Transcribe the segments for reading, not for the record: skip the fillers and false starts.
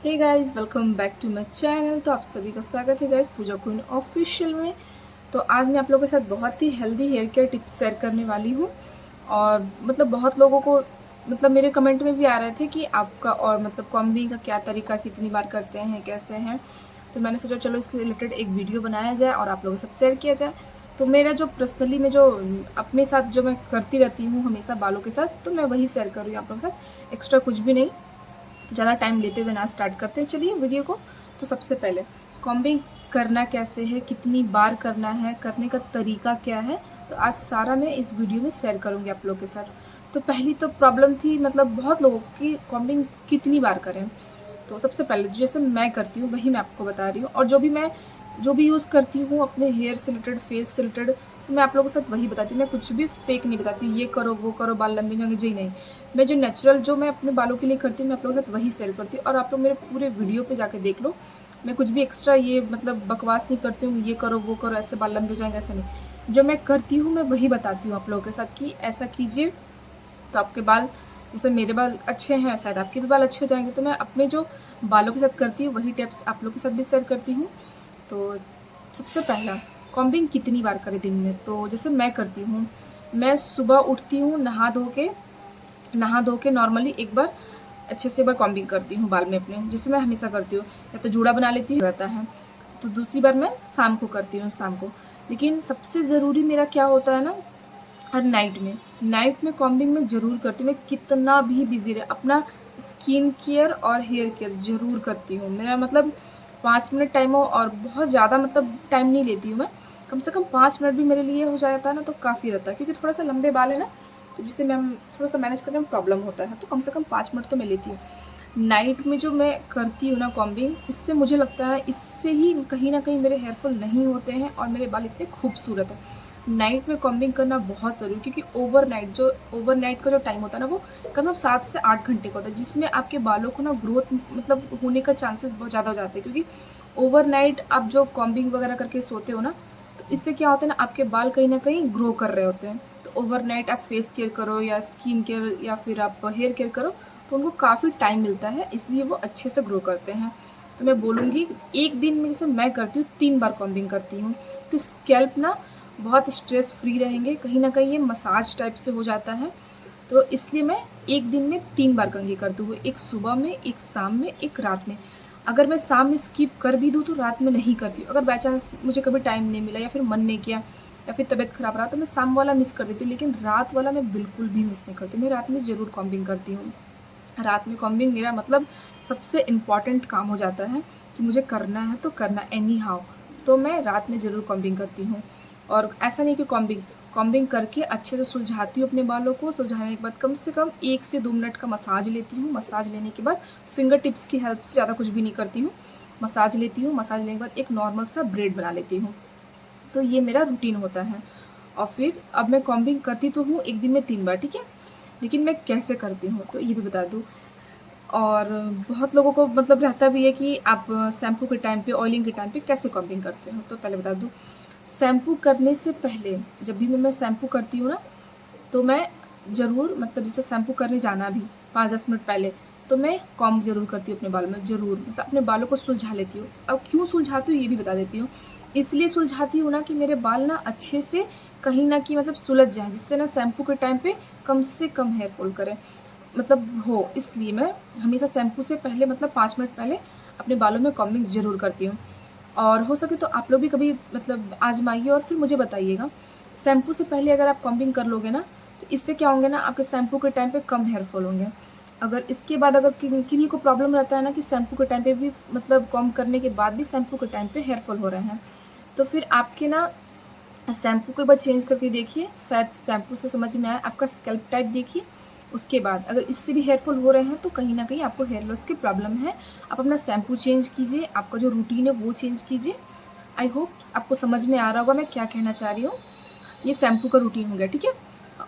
Hey guys, welcome back to my channel. तो आप सभी का स्वागत है गाइस पूजा क्वीन ऑफिशियल में। तो आज मैं आप लोगों के साथ बहुत ही healthy hair care tips share करने वाली हूँ। और बहुत लोगों को मेरे कमेंट में भी आ रहे थे कि आपका और कॉम्बिंग का क्या तरीका, कितनी बार करते हैं, कैसे हैं। तो मैंने सोचा चलो इसके रिलेटेड एक वीडियो बनाया जाए और आप लोगों के साथ शेयर किया जाए। तो मेरा जो पर्सनली मैं जो अपने साथ जो मैं करती रहती हूँ हमेशा बालों के साथ, तो मैं वही शेयर कर रही हूँ आप लोगों के साथ, एक्स्ट्रा कुछ भी नहीं। ज़्यादा टाइम लेते हुए ना स्टार्ट करते हैं चलिए वीडियो को। तो सबसे पहले कॉम्बिंग करना कैसे है, कितनी बार करना है, करने का तरीका क्या है, तो आज सारा मैं इस वीडियो में शेयर करूँगी आप लोगों के साथ। तो पहली तो प्रॉब्लम थी बहुत लोगों की, कॉम्बिंग कितनी बार करें। तो सबसे पहले जैसे मैं करती हूँ वही मैं आपको बता रही हूँ, और जो भी यूज़ करती हूँ अपने हेयर से रिलेटेड, फेस से रिलेटेड, तो मैं आप लोगों के साथ वही बताती हूँ। मैं कुछ भी फेक नहीं बताती हूँ, ये करो वो करो बाल लंबे होंगे जी नहीं। मैं जो नेचुरल जो मैं अपने बालों के लिए करती हूँ मैं आप लोगों के साथ वही शेयर करती हूँ, और आप लोग मेरे पूरे वीडियो पे जाके देख लो। मैं कुछ भी एक्स्ट्रा ये बकवास नहीं करती हूँ, ये करो वो करो ऐसे बाल लंबे हो जाएंगे, ऐसा नहीं। जो मैं करती हूँ मैं वही बताती हूँ आप लोगों के साथ कि ऐसा कीजिए तो आपके बाल, जैसे मेरे बाल अच्छे हैं शायद आपके भी बाल अच्छे हो जाएंगे। तो मैं अपने जो बालों के साथ करती हूँ वही टिप्स आप लोग के साथ भी शेयर करती हूँ। तो सबसे पहला, कॉम्बिंग कितनी बार करें दिन में। तो जैसे मैं करती हूँ, मैं सुबह उठती हूँ, नहा धो के नॉर्मली एक बार अच्छे से एक बार कॉम्बिंग करती हूँ बाल में अपने, जिससे मैं हमेशा करती हूँ। या तो जूड़ा बना लेती हूँ रहता है, तो दूसरी बार मैं शाम को करती हूँ, शाम को। लेकिन सबसे ज़रूरी मेरा क्या होता है ना, और नाइट में कॉम्बिंग में ज़रूर करती हूँ। मैं कितना भी बिज़ी रहे, अपना स्किन केयर और हेयर केयर ज़रूर करती हूँ। मेरा 5 मिनट टाइम हो, और बहुत ज़्यादा टाइम नहीं लेती हूँ मैं। कम से कम 5 मिनट भी मेरे लिए हो जाता है ना तो काफ़ी रहता है, क्योंकि थोड़ा सा लंबे बाल है ना, तो जिससे मैं थोड़ा सा मैनेज करने में प्रॉब्लम होता है। तो कम से कम 5 मिनट तो मैं लेती हूँ। नाइट में जो मैं करती हूँ ना कॉम्बिंग, इससे मुझे लगता है इससे ही कहीं न कहीं मेरे हेयर फॉल नहीं होते हैं और मेरे बाल इतने खूबसूरत हैं। नाइट में कॉम्बिंग करना बहुत ज़रूरी है, क्योंकि ओवरनाइट का जो टाइम होता है ना, वो कम 7 से 8 घंटे का होता है, जिसमें आपके बालों को ना ग्रोथ होने का चांसेस बहुत ज़्यादा हो जाते हैं। क्योंकि ओवरनाइट आप जो कॉम्बिंग वगैरह करके सोते हो ना, तो इससे क्या होता है ना, आपके बाल कहीं न कहीं ग्रो कर रहे होते हैं। तो ओवरनाइट आप फेस केयर करो या स्किन केयर या फिर आप हेयर केयर करो, तो उनको काफ़ी टाइम मिलता है, इसलिए वो अच्छे से ग्रो करते हैं। तो मैं बोलूँगी एक दिन में, जैसे मैं करती हूँ 3 बार कॉम्बिंग करती हूँ, कि स्कैल्प ना बहुत स्ट्रेस फ्री रहेंगे, कहीं न कहीं ये मसाज टाइप से हो जाता है। तो इसलिए मैं एक दिन में 3 बार कंघी करती हूँ, एक सुबह में, एक शाम में, एक रात में। अगर मैं शाम में स्किप कर भी दूँ तो रात में नहीं करती हूँ। अगर बाय चांस मुझे कभी टाइम नहीं मिला या फिर मन नहीं किया या फिर तबीयत ख़राब रहा, तो मैं शाम वाला मिस कर देती हूँ, लेकिन रात वाला मैं बिल्कुल भी मिस नहीं करती। मैं रात में ज़रूर कॉम्बिंग करती हूँ। रात में कॉम्बिंग मेरा सबसे इम्पॉर्टेंट काम हो जाता है, कि मुझे करना है तो करना एनी हाउ। तो मैं रात में ज़रूर कॉम्बिंग करती हूँ। और ऐसा नहीं कि कॉम्बिंग कॉम्बिंग करके अच्छे से सुलझाती हूँ अपने बालों को। सुलझाने के बाद कम से कम 1 से 2 मिनट का मसाज लेती हूँ। मसाज लेने के बाद फिंगर टिप्स की हेल्प से, ज़्यादा कुछ भी नहीं करती हूँ, मसाज लेती हूँ। मसाज लेने के बाद एक नॉर्मल सा ब्रेड बना लेती हूँ। तो ये मेरा रूटीन होता है। और फिर अब मैं कॉम्बिंग करती तो हूँ एक दिन में 3 बार, ठीक है। लेकिन मैं कैसे करती हूँ तो ये भी बता दूँ। और बहुत लोगों को रहता भी है कि आप शैम्पू के टाइम पे, ऑयलिंग के टाइम पे कैसे कॉम्बिंग करते हो। तो पहले बता दूँ, शैम्पू करने से पहले जब भी मैं शैम्पू करती हूँ ना, तो मैं ज़रूर जैसे शैम्पू करने जाना भी 5-10 मिनट पहले, तो मैं कॉम्ब ज़रूर करती हूँ अपने बालों में, ज़रूर अपने बालों को सुलझा लेती हूँ। अब क्यों सुलझाती हूँ ये भी बता देती हूँ। इसलिए सुलझाती हूँ ना कि मेरे बाल ना अच्छे से कहीं न कहीं सुलझ जाएँ, जिससे ना शैम्पू के टाइम पे कम से कम हेयर फॉल करे, हो। इसलिए मैं हमेशा शैम्पू से पहले 5 मिनट पहले अपने बालों में कॉम्बिंग ज़रूर करती हूँ। और हो सके तो आप लोग भी कभी आज़माइए और फिर मुझे बताइएगा। शैम्पू से पहले अगर आप कॉम्बिंग कर लोगे ना, तो इससे क्या होंगे ना, आपके शैम्पू के टाइम पे कम हेयर फॉल होंगे। अगर इसके बाद अगर किन्हीं को प्रॉब्लम रहता है ना कि शैम्पू के टाइम पे भी कॉम्ब करने के बाद भी शैम्पू के टाइम पे हेयर फॉल हो रहे हैं, तो फिर आपके ना शैम्पू को एक बार चेंज करके देखिए, शायद शैम्पू से समझ में आए। आपका स्कैल्प टाइप देखिए, उसके बाद अगर इससे भी हेयर फॉल हो रहे हैं तो कहीं न कहीं आपको हेयर लॉस की प्रॉब्लम है। आप अपना शैम्पू चेंज कीजिए, आपका जो रूटीन है वो चेंज कीजिए। आई होप आपको समझ में आ रहा होगा मैं क्या कहना चाह रही हूँ। ये शैम्पू का रूटीन हो गया, ठीक है।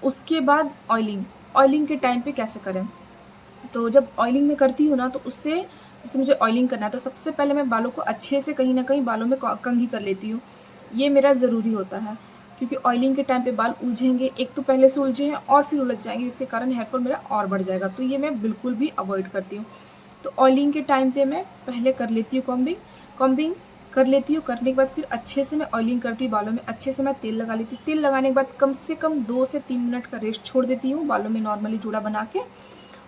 उसके बाद ऑयलिंग, ऑयलिंग के टाइम पे कैसे करें। तो जब ऑयलिंग में करती हूँ ना, तो उससे जैसे मुझे ऑयलिंग करना है तो सबसे पहले मैं बालों को अच्छे से कहीं न कहीं बालों में कंघी कर लेती हूँ। ये मेरा ज़रूरी होता है, क्योंकि ऑयलिंग के टाइम पे बाल उलझेंगे, एक तो पहले से उलझे हैं और फिर उलझ जाएँगे, जिसके कारण हेयर फॉल मेरा और बढ़ जाएगा। तो ये मैं बिल्कुल भी अवॉइड करती हूँ। तो ऑयलिंग के टाइम पे मैं पहले कर लेती हूँ कॉम्बिंग कर लेती हूँ। करने के बाद फिर अच्छे से मैं ऑयलिंग करती हूँ बालों में, अच्छे से मैं तेल लगा लेती हूँ। तेल लगाने के बाद कम से कम 2 से 3 मिनट का रेस्ट छोड़ देती हूँ बालों में नॉर्मली जूड़ा बना के।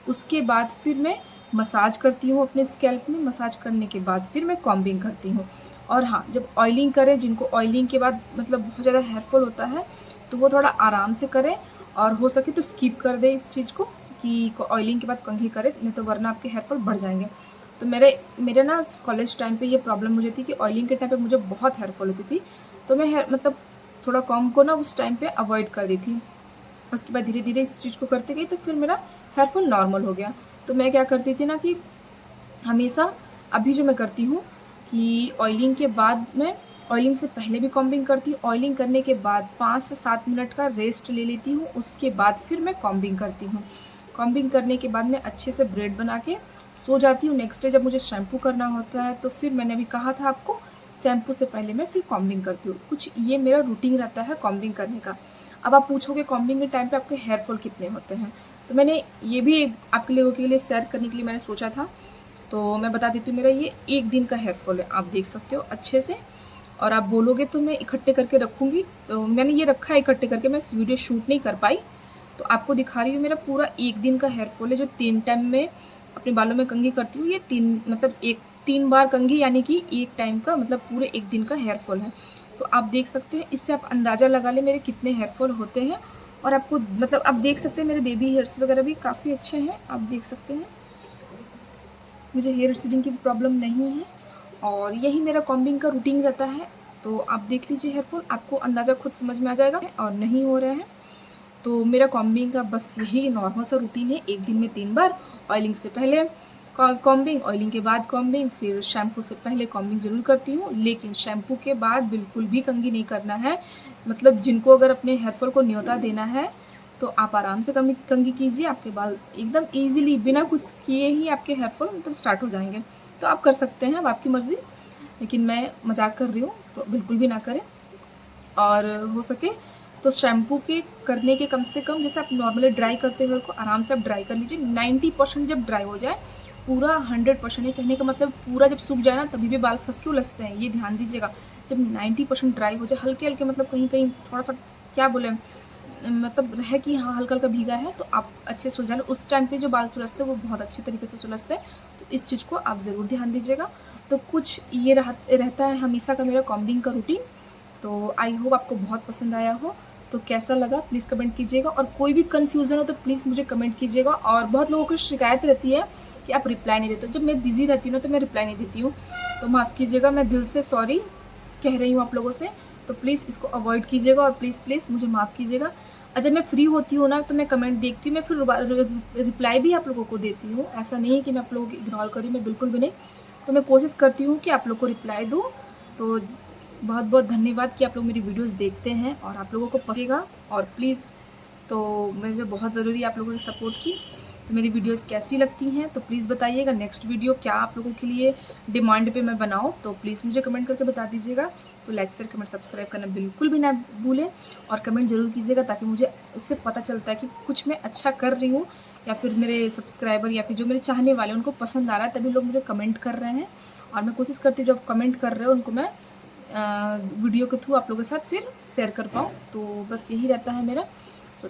उसके बाद फिर मैं मसाज करती हूँ अपने स्कैल्प में। मसाज करने के बाद फिर मैं कॉम्बिंग करती हूँ। और हाँ, जब ऑयलिंग करें, जिनको ऑयलिंग के बाद मतलब बहुत ज़्यादा हेयर फॉल होता है तो वो थोड़ा आराम से करें, और हो सके तो स्किप कर दें इस चीज़ को कि ऑयलिंग के बाद कंघी करें, नहीं तो वरना आपके हेयर फॉल बढ़ जाएंगे। तो मेरे ना कॉलेज टाइम पे ये प्रॉब्लम मुझे थी कि ऑयलिंग के टाइम पे मुझे बहुत हेयर फॉल होती थी। तो मैं मतलब थोड़ा कॉम्ब को ना उस टाइम पे अवॉइड कर दी थी। उसके बाद धीरे धीरे इस चीज़ को करते गई तो फिर मेरा हेयर फॉल नॉर्मल हो गया। तो मैं क्या करती थी ना कि हमेशा अभी जो मैं करती हूँ कि ऑयलिंग के बाद मैं ऑयलिंग से पहले भी कॉम्बिंग करती हूँ, ऑयलिंग करने के बाद 5 से 7 मिनट का रेस्ट ले लेती हूँ, उसके बाद फिर मैं कॉम्बिंग करती हूँ। कॉम्बिंग करने के बाद मैं अच्छे से ब्रेड बना के सो जाती हूँ। नेक्स्ट डे जब मुझे शैम्पू करना होता है तो फिर मैंने अभी कहा था आपको, शैम्पू से पहले मैं फिर कॉम्बिंग करती हूँ। कुछ ये मेरा रूटीन रहता है कॉम्बिंग करने का। अब आप पूछोगे कॉम्बिंग के टाइम पे आपके हेयर फॉल कितने होते हैं, तो मैंने ये भी आपके लोगों के लिए शेयर करने के लिए मैंने सोचा था। तो मैं बता देती हूँ, मेरा ये 1 दिन का हेयर फॉल है, आप देख सकते हो अच्छे से। और आप बोलोगे तो मैं इकट्ठे करके रखूँगी, तो मैंने ये रखा है इकट्ठे करके, मैं वीडियो शूट नहीं कर पाई। तो आपको दिखा रही हूँ, मेरा पूरा 1 दिन का हेयर फॉल है, जो 3 टाइम में अपने बालों में कंघी करती हूँ। ये 3 मतलब 3 बार कंघी, यानी कि 1 टाइम का मतलब पूरे 1 दिन का हेयर फॉल है। तो आप देख सकते हैं, इससे आप अंदाज़ा लगा लें मेरे कितने हेयर फॉल होते हैं। और आपको मतलब आप देख सकते हैं मेरे बेबी हेयर्स वगैरह भी काफ़ी अच्छे हैं, आप देख सकते हैं। मुझे हेयर सीडिंग की प्रॉब्लम नहीं है, और यही मेरा कॉम्बिंग का रूटीन रहता है। तो आप देख लीजिए हेयर फॉल, आपको अंदाज़ा खुद समझ में आ जाएगा और नहीं हो रहे हैं। तो मेरा कॉम्बिंग का बस यही नॉर्मल सा रूटीन है, 1 दिन में 3 बार। ऑयलिंग से पहले कॉम्बिंग, ऑयलिंग के बाद कॉम्बिंग, फिर शैम्पू से पहले कॉम्बिंग ज़रूर करती हूँ, लेकिन शैम्पू के बाद बिल्कुल भी कंघी नहीं करना है। मतलब जिनको अगर अपने हेयर फॉल को न्योता देना है तो आप आराम से कंघी कीजिए, आपके बाल एकदम ईज़िली बिना कुछ किए ही आपके हेयर फॉल मतलब स्टार्ट हो जाएंगे। तो आप कर सकते हैं, अब आपकी मर्ज़ी, लेकिन मैं मजाक कर रही हूँ तो बिल्कुल भी ना करें। और हो सके तो शैम्पू के करने के कम से कम, जैसे आप नॉर्मली ड्राई करते हो को आराम से आप ड्राई कर लीजिए। 90% जब ड्राई हो जाए, पूरा 100% नहीं, कहने का मतलब पूरा जब सूख जाए ना तभी भी बाल फंस के उलझते हैं, ये ध्यान दीजिएगा। जब 90% ड्राई हो जाए, हल्के हल्के मतलब कहीं कहीं थोड़ा सा क्या बोले, मतलब रहे कि हाँ हल्का हल्का भीगा है, तो आप अच्छे से सुलझा लो। उस टाइम पे जो बाल सुलझते हैं वो बहुत अच्छे तरीके से सुलझते हैं, तो इस चीज़ को आप ज़रूर ध्यान दीजिएगा। तो कुछ ये रहता है हमेशा का मेरा कॉम्बिंग का रूटीन। तो आई होप आपको बहुत पसंद आया हो। तो कैसा लगा प्लीज़ कमेंट कीजिएगा, और कोई भी कन्फ्यूज़न हो तो प्लीज़ मुझे कमेंट कीजिएगा। और बहुत लोगों को शिकायत रहती है कि आप रिप्लाई नहीं देते हो। जब मैं बिज़ी रहती हूँ ना तो मैं रिप्लाई नहीं देती हूँ, तो माफ़ कीजिएगा, मैं दिल से सॉरी कह रही हूँ आप लोगों से। तो प्लीज़ इसको अवॉइड कीजिएगा, और प्लीज़ प्लीज़ मुझे माफ़ कीजिएगा। और जब मैं फ्री होती हूँ ना तो मैं कमेंट देखती हूँ, मैं फिर रिप्लाई भी आप लोगों को देती हूँ। ऐसा नहीं है कि मैं आप लोगों को इग्नोर करी, मैं बिल्कुल भी नहीं। तो मैं कोशिश करती हूँ कि आप लोग को रिप्लाई दूँ। तो बहुत बहुत धन्यवाद कि आप लोग मेरी वीडियोस देखते हैं और आप लोगों को पसंद। और प्लीज़, तो मुझे बहुत ज़रूरी है आप लोगों की सपोर्ट की। तो मेरी वीडियोस कैसी लगती हैं तो प्लीज़ बताइएगा। नेक्स्ट वीडियो क्या आप लोगों के लिए डिमांड पे मैं बनाऊँ, तो प्लीज़ मुझे कमेंट करके बता दीजिएगा। तो लाइक शेयर कमेंट सब्सक्राइब करना बिल्कुल भी ना भूलें, और कमेंट ज़रूर कीजिएगा, ताकि मुझे इससे पता चलता है कि कुछ मैं अच्छा कर रही हूँ, या फिर मेरे सब्सक्राइबर या फिर जो मेरे चाहने वाले उनको पसंद आ रहा है, तभी लोग मुझे कमेंट कर रहे हैं। और मैं कोशिश करती हूँ जो कमेंट कर रहे हो उनको मैं वीडियो के थ्रू आप लोगों के साथ फिर शेयर कर पाऊँ। तो बस यही रहता है मेरा।